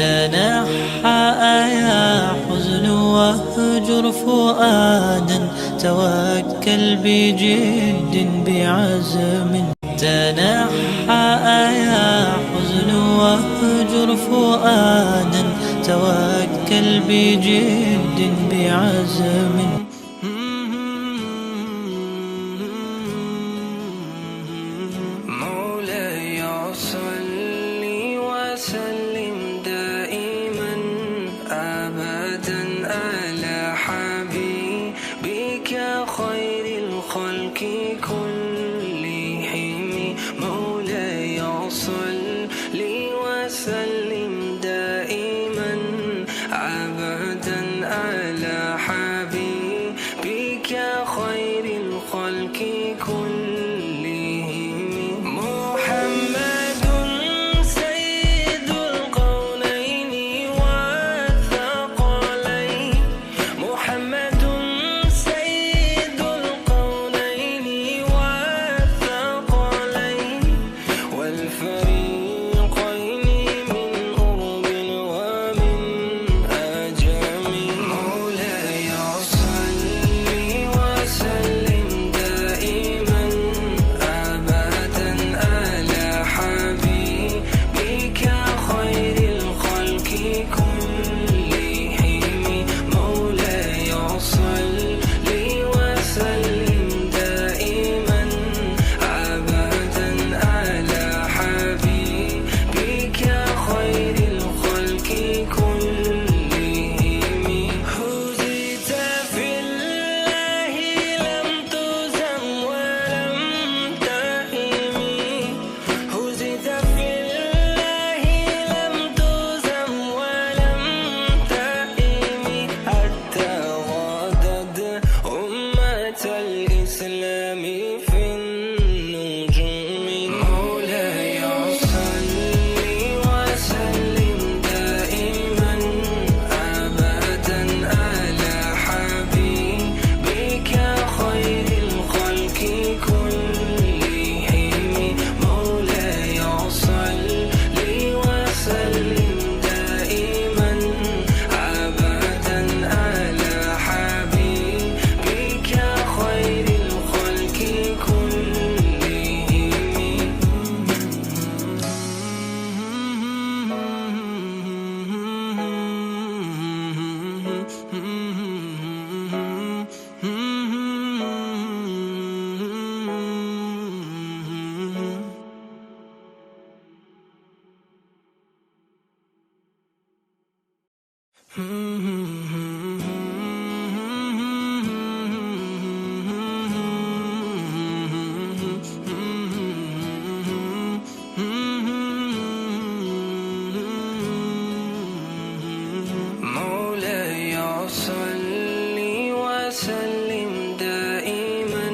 تنحى يا حزن واهجر فؤادا، توكل بجد بعزم. تنحى يا حزن واهجر فؤادا، توكل بجد بعزم. مولاي صل وسلم دائما أبدا على حبيبك خير الخلق كلهم. مولاي صل وسلم دائما أبدا على حبيبك خير الخلق كلهم. مولاي صل وسلم دائما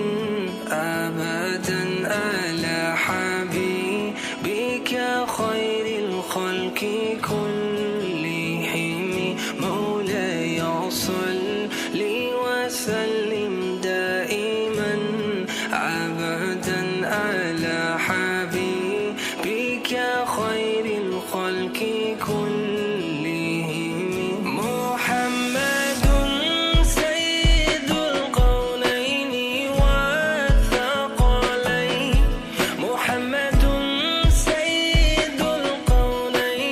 أبدا على حبيبك خير الخلق كلهم. مولاي صل وسلم دائما أبدا على حبيبك خير الخلق كلهم. محمد سيد القولين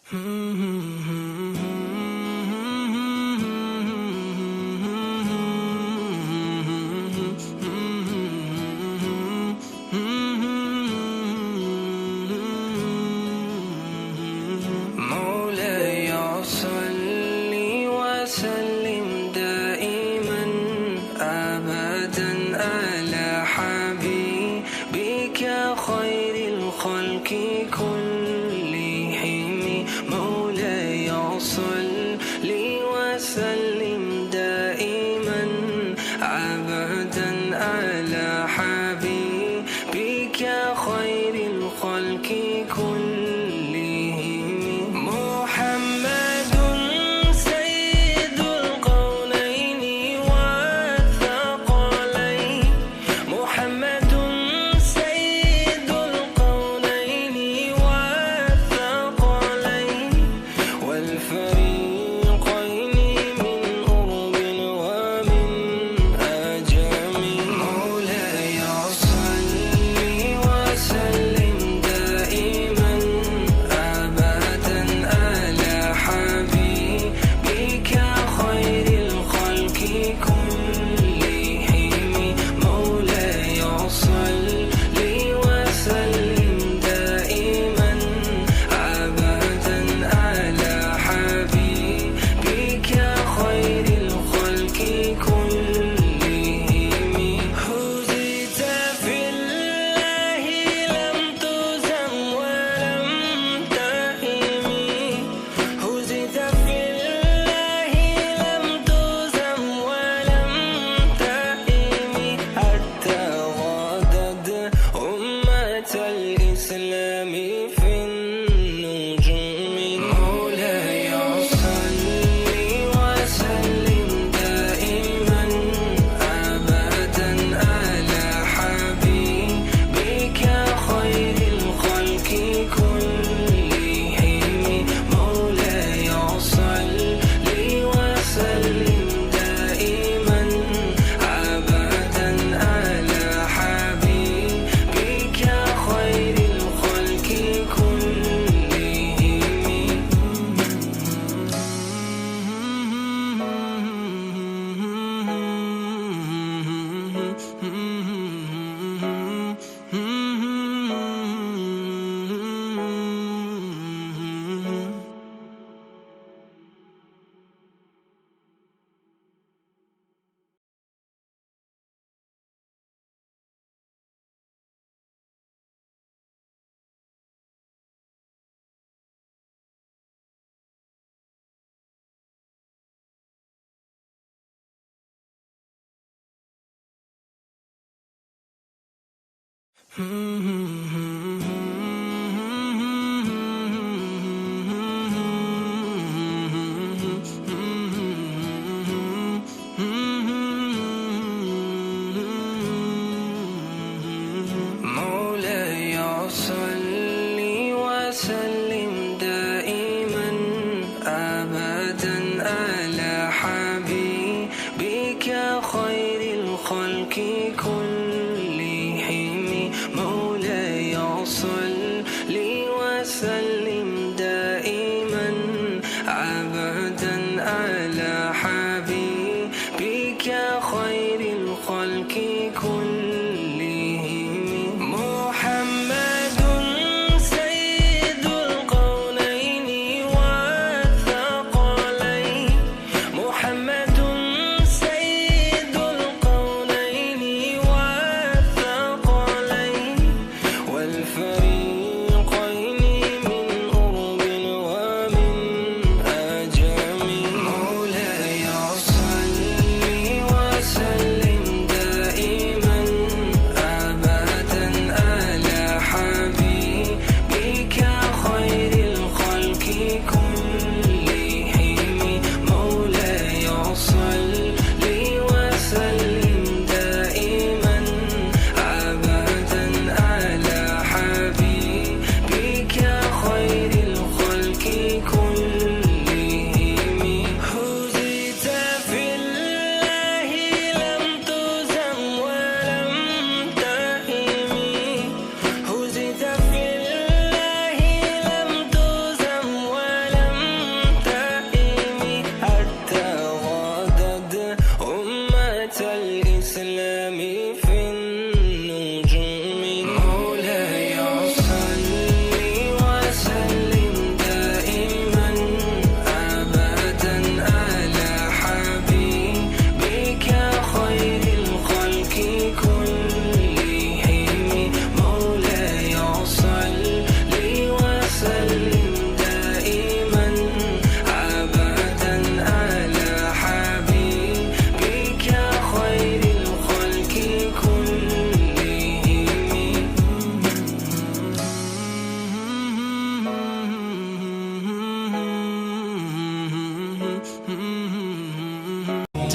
مولاي صل وسلم دائما أبدا على حبيبك خير الخلق كلهم. مولاي صل وسلم دائما أبدا على حبيبك خير الخلق كلهم. محمد سيد القولين والثقلين. محمد سيد القولين والثقلين والفريقين من أرب ومن أجم. مولاي صل وسلم دائما أبدا على حبيبك خير الخلق كلهم. مولاي صل وسلم دائما أبدا على حبيبك خير الخلق كلهم. هزيت في الله لم تزم ولم تهمي. هزيت في الله لم تزم ولم تهمي حتى غادت أمة الإسلام في النجوم. مولاي صل وسلم دائما أبدا على حبيبك خير الخلق كلهم. مولاي صل وسلم دائما أبدا على حبيبك خير الخلق كلهم. مولاي صل وسلم دائما أبدا على حبيبك خير الخلق كلهم. مولاي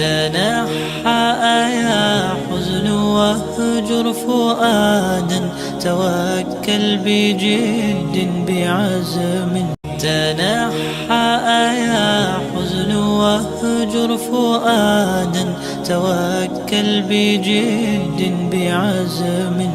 تنحى يا حزن واهجر فؤادا توكل بجد بعزم تنحى يا حزن واهجر فؤادا توكل بجد بعزم